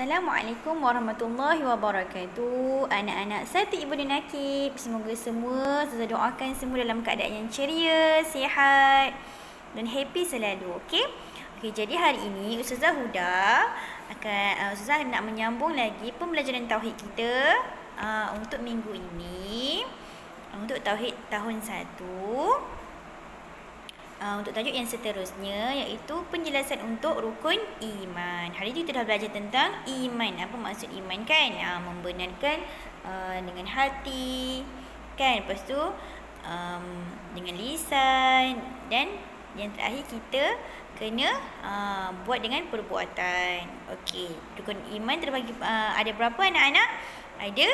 Assalamualaikum warahmatullahi wabarakatuh. Anak-anak Sati Ibu dan Nakib, semoga semua saya doakan semua dalam keadaan yang ceria, sihat dan happy selalu. Okey, jadi hari ini Ustazah Huda Ustazah nak menyambung lagi pembelajaran tauhid kita untuk minggu ini, untuk tauhid tahun 1. Untuk tajuk yang seterusnya, iaitu penjelasan untuk rukun iman. Hari ini kita dah belajar tentang iman. Apa maksud iman kan? Membenarkan dengan hati kan, lepas tu dengan lisan, dan yang terakhir kita kena buat dengan perbuatan. Okey, rukun iman terbagi ada berapa anak-anak? Ada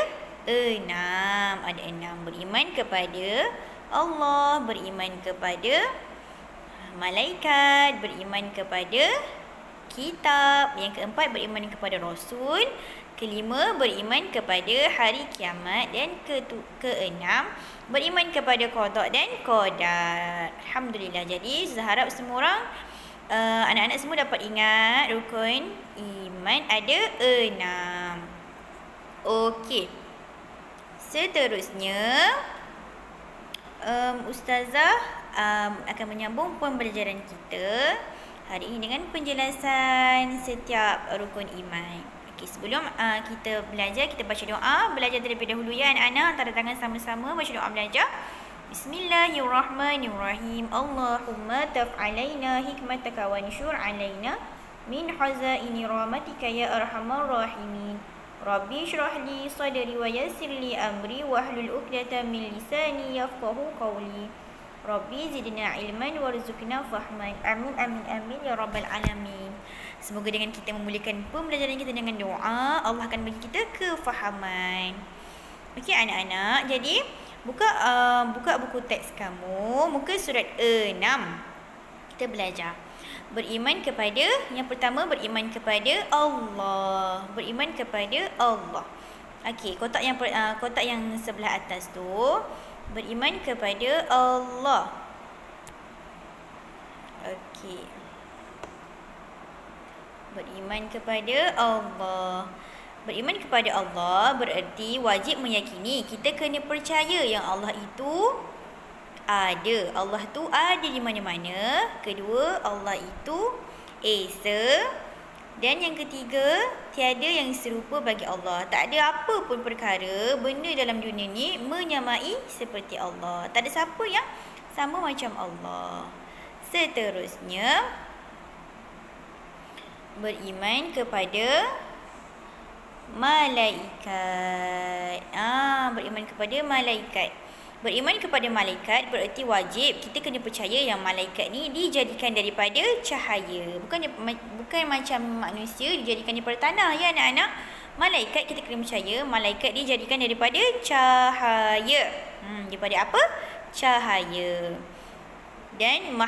6. Beriman kepada Allah, beriman kepada malaikat, beriman kepada kitab. Yang keempat, beriman kepada Rasul. Kelima, beriman kepada hari kiamat. Dan keenam, beriman kepada qada dan qadar. Alhamdulillah. Jadi saya harap semua orang, anak-anak semua dapat ingat rukun iman ada 6. Okey, seterusnya Ustazah akan menyambung pembelajaran kita hari ini dengan penjelasan setiap rukun iman. Okey, sebelum kita belajar, kita baca doa. Belajar terlebih dahulu ya anak-anak, antara tangan sama-sama baca doa belajar. Bismillahirrahmanirrahim. Allahumma taf'alaina hikmataka wa nsyur alaina min hazaini rahmatika ya arhamar rahimin. Rabbi syrah li sadri wa yassir li amri wahlul 'uqdatam min lisani yafqahu qawli. Rabbi zidna ilman warzuqna fahman. Amin amin amin ya rabbal alamin. Semoga dengan kita memulakan pembelajaran kita dengan doa, Allah akan bagi kita kefahaman. Okey anak-anak, jadi buka buku teks kamu, muka surat 6. Kita belajar beriman kepada, yang pertama beriman kepada Allah. Beriman kepada Allah. Okey, kotak yang sebelah atas tu, beriman kepada Allah. Okey, beriman kepada Allah. Beriman kepada Allah bererti wajib meyakini, kita kena percaya yang Allah itu ada. Allah tu ada di mana-mana. Kedua, Allah itu esa. Dan yang ketiga, tiada yang serupa bagi Allah. Tak ada apa pun perkara, benda dalam dunia ni menyamai seperti Allah. Tak ada siapa yang sama macam Allah. Seterusnya, beriman kepada malaikat. Beriman kepada malaikat. Beriman kepada malaikat bererti wajib kita kena percaya yang malaikat ni dijadikan daripada cahaya. Bukan macam manusia dijadikan daripada tanah ya anak-anak. Malaikat kita kena percaya malaikat dijadikan daripada cahaya. Daripada apa? Cahaya. Dan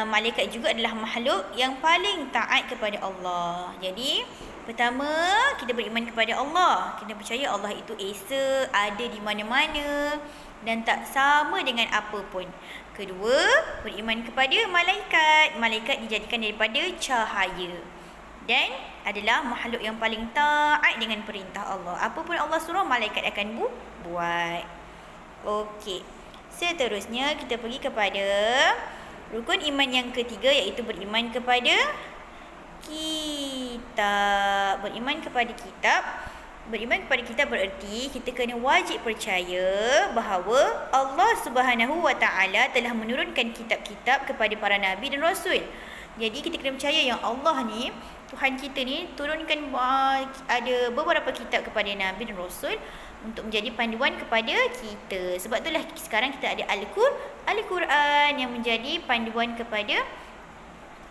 malaikat juga adalah makhluk yang paling taat kepada Allah. Jadi pertama, kita beriman kepada Allah. Kita percaya Allah itu esa, ada di mana-mana dan tak sama dengan apa pun. Kedua, beriman kepada malaikat. Malaikat dijadikan daripada cahaya dan adalah makhluk yang paling taat dengan perintah Allah. Apa pun Allah suruh, malaikat akan buat. Okey, seterusnya kita pergi kepada rukun iman yang ketiga, iaitu beriman kepada kitab. Beriman kepada kitab. Beriman kepada kitab bererti kita kena wajib percaya bahawa Allah Subhanahu wa taala telah menurunkan kitab-kitab kepada para nabi dan rasul. Jadi kita kena percaya yang Allah ni, Tuhan kita ni, turunkan ada beberapa kitab kepada nabi dan rasul untuk menjadi panduan kepada kita. Sebab itulah sekarang kita ada Al-Quran yang menjadi panduan kepada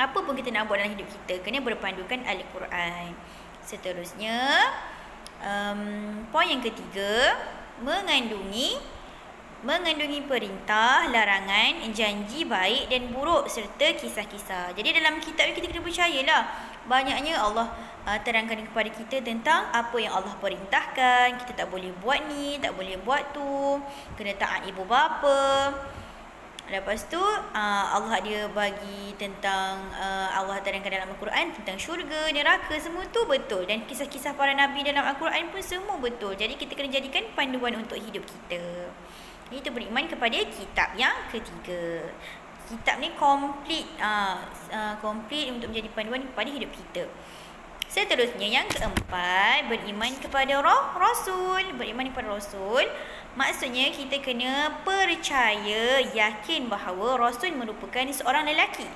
apa pun kita nak buat dalam hidup kita, kena berpandukan Al-Quran. Seterusnya, poin yang ketiga, mengandungi perintah, larangan, janji baik dan buruk serta kisah-kisah. Jadi dalam kitab ni kita kena percayalah. Banyaknya Allah terangkan kepada kita tentang apa yang Allah perintahkan. Kita tak boleh buat ni, tak boleh buat tu, kena taat ibu bapa. Lepas tu Allah dia bagi tentang Allah terangkan dalam Al-Quran tentang syurga, neraka, semua tu betul. Dan kisah-kisah para nabi dalam Al-Quran pun semua betul. Jadi kita kena jadikan panduan untuk hidup kita. Itu beriman kepada kitab yang ketiga. Kitab ni komplit untuk menjadi panduan kepada hidup kita. Seterusnya yang keempat, beriman kepada Rasul. Beriman kepada Rasul maksudnya kita kena percaya, yakin bahawa Rasul merupakan seorang lelaki.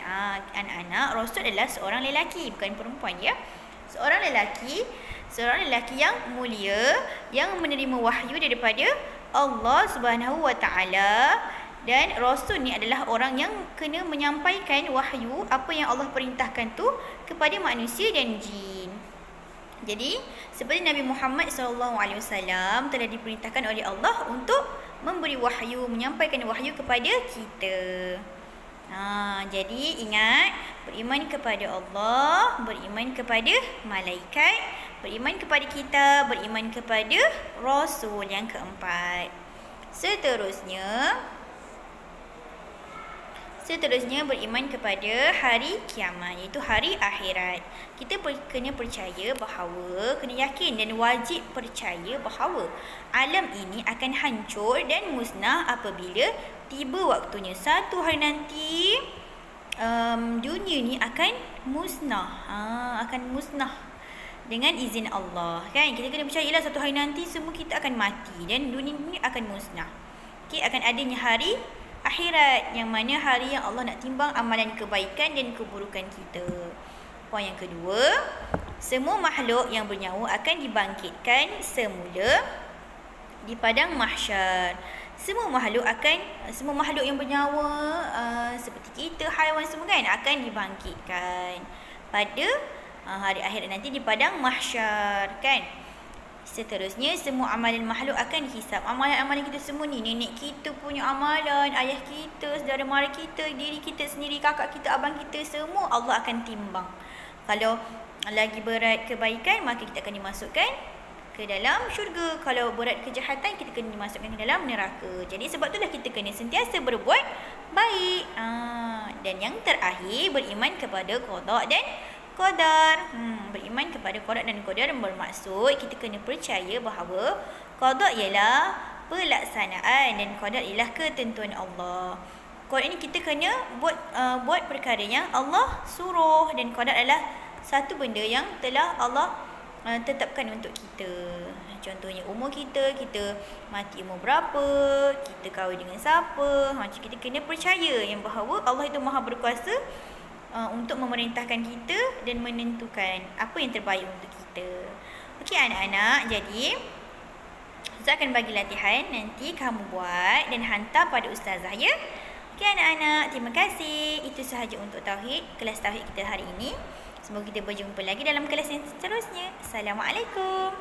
Anak-anak, Rasul adalah seorang lelaki, bukan perempuan ya. Seorang lelaki yang mulia, yang menerima wahyu daripada Allah Subhanahu Wa Taala. Dan Rasul ni adalah orang yang kena menyampaikan wahyu, apa yang Allah perintahkan tu kepada manusia dan jin. Jadi, seperti Nabi Muhammad SAW telah diperintahkan oleh Allah untuk memberi wahyu, menyampaikan wahyu kepada kita. Jadi ingat, beriman kepada Allah, beriman kepada malaikat, beriman kepada kitab, beriman kepada Rasul yang keempat. Seterusnya beriman kepada hari kiamat, iaitu hari akhirat. Kita kena percaya bahawa, kena yakin dan wajib percaya bahawa alam ini akan hancur dan musnah apabila tiba waktunya. Satu hari nanti dunia ni akan musnah. Dengan izin Allah, kan? Kita kena percayalah satu hari nanti semua kita akan mati dan dunia ni akan musnah. Akan adanya hari akhirat, yang mana hari yang Allah nak timbang amalan kebaikan dan keburukan kita. Poin yang kedua, semua makhluk yang bernyawa akan dibangkitkan semula di padang mahsyar. Semua makhluk yang bernyawa seperti kita, haiwan semua kan, akan dibangkitkan pada hari akhirat nanti di padang mahsyar, kan? Seterusnya, semua amalan makhluk akan dihisap. Amalan-amalan kita semua ni, nenek kita punya amalan, ayah kita, saudara mara kita, diri kita sendiri, kakak kita, abang kita, semua Allah akan timbang. Kalau lagi berat kebaikan, maka kita akan dimasukkan ke dalam syurga. Kalau berat kejahatan, kita kena dimasukkan ke dalam neraka. Jadi sebab itulah kita kena sentiasa berbuat baik. Dan yang terakhir, beriman kepada qada dan qadar. Beriman kepada qada dan qadar bermaksud kita kena percaya bahawa qada ialah pelaksanaan dan qadar ialah ketentuan Allah. Qada ini kita kena buat perkara yang Allah suruh, dan qadar adalah satu benda yang telah Allah tetapkan untuk kita. Contohnya umur kita mati umur berapa, kita kahwin dengan siapa. Macam kita kena percaya yang bahawa Allah itu Maha berkuasa untuk memerintahkan kita dan menentukan apa yang terbaik untuk kita. Okey anak-anak, jadi Ustaz akan bagi latihan, nanti kamu buat dan hantar pada ustazah ya. Okey anak-anak, terima kasih. Itu sahaja untuk tauhid, kelas tauhid kita hari ini. Semoga kita berjumpa lagi dalam kelas yang seterusnya. Assalamualaikum.